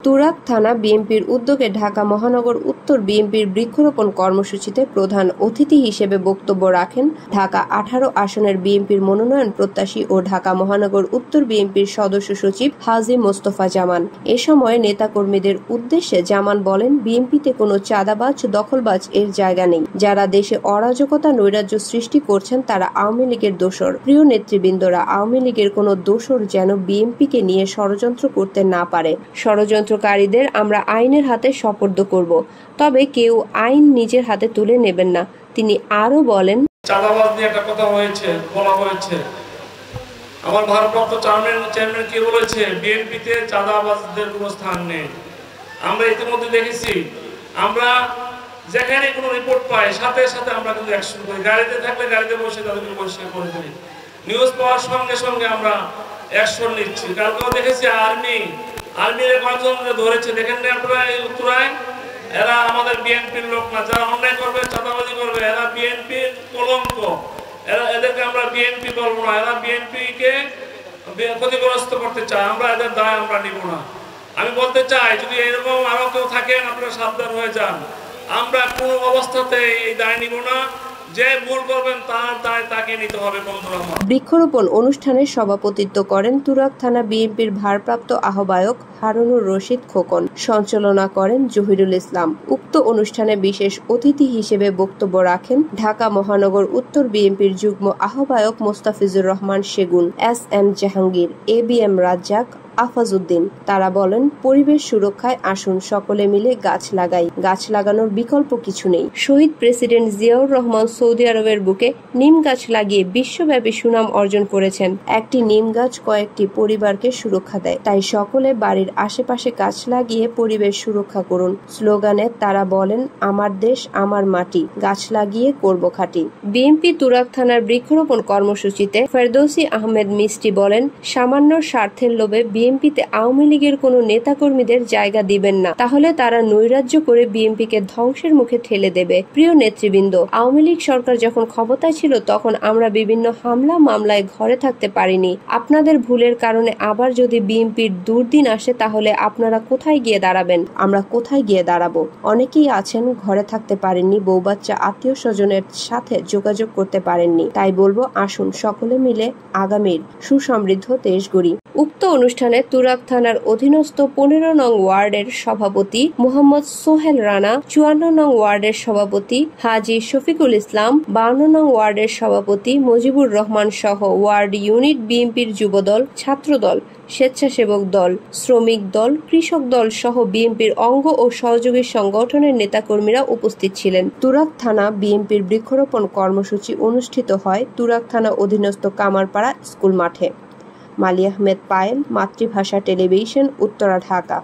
তুরাগ থানা বিএনপির উদ্যোগে ঢাকা মহানগর উত্তর বিএনপির বৃক্ষরোপণ কর্মসূচিতে প্রধান অতিথি হিসেবে বক্তব্য রাখেন ঢাকা 18 আসনের বিএনপির মনোনয়ন প্রত্যাশী ও ঢাকা মহানগর উত্তর বিএনপির সদস্য সচিব হাজী মোস্তফা জামান। এ সময় নেতাকর্মীদের উদ্দেশ্যে জামান বলেন, বিএনপিতে কোনো চাঁদাবাজ দখলবাজ এর জায়গা নেই। যারা দেশে অরাজকতা নৈরাজ্য সৃষ্টি করছেন তারা আওয়ামী লীগের দোসর। প্রিয় নেতৃবৃন্দরা, আওয়ামী লীগের কোনো দোসর যেন বিএনপিকে নিয়ে ষড়যন্ত্র করতে না পারে। ষড়যন্ত্রকারীদের আমরা আইনের হাতে সোপর্দ করব, তবে কেউ আইন নিজের হাতে তুলে নেবেন না। তিনি আরো বলেন, চাঁদাবাজ নিয়ে একটা কথা বলা হয়েছে। আমার ভারপ্রাপ্ত চেয়ারম্যান কি বলেছে, বিএনপিতে চাঁদাবাজদের কোনো স্থান নেই। আমরা ইতিমধ্যে দেখেছি, আমরা যেখানে কোনো রিপোর্ট পাই সাথে সাথে আমরা কিন্তু অ্যাকশন করি। গাড়িতে থাকলে গাড়িতে বসে তাদেরকে বহিষ্কার করে ফেলি। নিউজ পাওয়ার সঙ্গে সঙ্গে আমরা অ্যাকশন নিচ্ছি। কালকেও দেখেছি আর্মির কয়েকজন ধরেছে, দেখেন না আপনারা এই উত্তরায়, এরা আমাদের বিএনপির লোক না। যারা অন্যায় করবে, চাঁদাবাজি করবে, এরা বিএনপির কলঙ্ক। এদেরকে আমরা বিএনপি বলবো না, এরা বিএনপিকে ক্ষতিগ্রস্ত করতে চায়। আমরা এদের দায় আমরা নিব না। আমি বলতে চাই, যদি এরকম আরো কেউ থাকেন আপনারা সাবধান হয়ে যান। আমরা কোনো অবস্থাতে এই দায় নিব না। যে ভুল করবেন তার দায় তাকে নিতে হবে। বন্ধুরা, বৃক্ষরোপণ অনুষ্ঠানে সভাপতিত্ব করেন তুরাগ থানা বিএনপির ভারপ্রাপ্ত আহ্বায়ক হারুনুর রশিদ খোকন। সঞ্চালনা করেন জহিরুল ইসলাম। উক্ত অনুষ্ঠানে বিশেষ অতিথি হিসেবে বক্তব্য রাখেন ঢাকা মহানগর উত্তর বিএনপির যুগ্ম আহ্বায়ক মোস্তাফিজুর রহমান সেগুন, এস.এম. জাহাঙ্গীর, এ.বি.এম. রাজ্জাক, আফাজউদ্দিন। তারা বলেন, পরিবেশ সুরক্ষায় আসুন সকলে মিলে গাছ লাগাই। গাছ লাগানোর বিকল্প কিছু নেই। শহীদ প্রেসিডেন্ট জিয়াউর রহমান সৌদি আরবের বুকে নিম গাছ লাগিয়ে বিশ্বব্যাপী সুনাম অর্জন করেছেন। একটি নিম গাছ কয়েকটি পরিবারকে সুরক্ষা দেয়। তাই সকলে বাড়ির আশেপাশে গাছ লাগিয়ে পরিবেশ সুরক্ষা করুন। স্লোগানে তারা বলেন, আমার দেশ আমার মাটি, গাছ লাগিয়ে করব খাঁটি। বিএনপি তুরাগ থানার বৃক্ষরোপণ কর্মসূচিতে ফেরদৌসী আহমেদ মিষ্টি বলেন, সামান্য স্বার্থের লোভে বিএনপিতে আওয়ামী লীগের কোনো নেতাকর্মীদের জায়গা দিবেন না, তাহলে তারা নৈরাজ্য করে বিএনপিকে ধ্বংসের মুখে ঠেলে দেবে। প্রিয় নেতৃবৃন্দ, আওয়ামী লীগ সরকার যখন ক্ষমতায় ছিল তখন আমরা বিভিন্ন হামলা মামলায় ঘরে থাকতে পারিনি। আপনাদের ভুলের কারণে আবার যদি বিএনপির দুর্দিন আসে তাহলে আপনারা কোথায় গিয়ে দাঁড়াবেন? আমরা কোথায় গিয়ে দাঁড়াবো? অনেকেই আছেন ঘরে থাকতে পারেননি, বউ বাচ্চা আত্মীয় স্বজনের সাথে যোগাযোগ করতে পারেননি। তাই বলবো, আসুন সকলে মিলে আগামীর সুসমৃদ্ধ দেশ গড়ি। উক্ত অনুষ্ঠানে তুরাগ থানার অধীনস্থ 15 নং ওয়ার্ডের সভাপতি মোহাম্মদ সোহেল রানা, 54 নং ওয়ার্ডের সভাপতি হাজী শফিকুল ইসলাম, 52 নং ওয়ার্ডের সভাপতি মুজিবুর রহমান সহ ওয়ার্ড ইউনিট বিএনপির যুবদল, ছাত্রদল, স্বেচ্ছাসেবক দল, শ্রমিক দল, কৃষক দল সহ বিএনপির অঙ্গ ও সহযোগী সংগঠনের নেতাকর্মীরা উপস্থিত ছিলেন। তুরাগ থানা বিএনপির বৃক্ষরোপণ কর্মসূচি অনুষ্ঠিত হয় তুরাগ থানা অধীনস্থ কামারপাড়া স্কুল মাঠে। মালি আহমেদ পায়েল, মাতৃভাষা টেলিভিশন, উত্তরা, ঢাকা।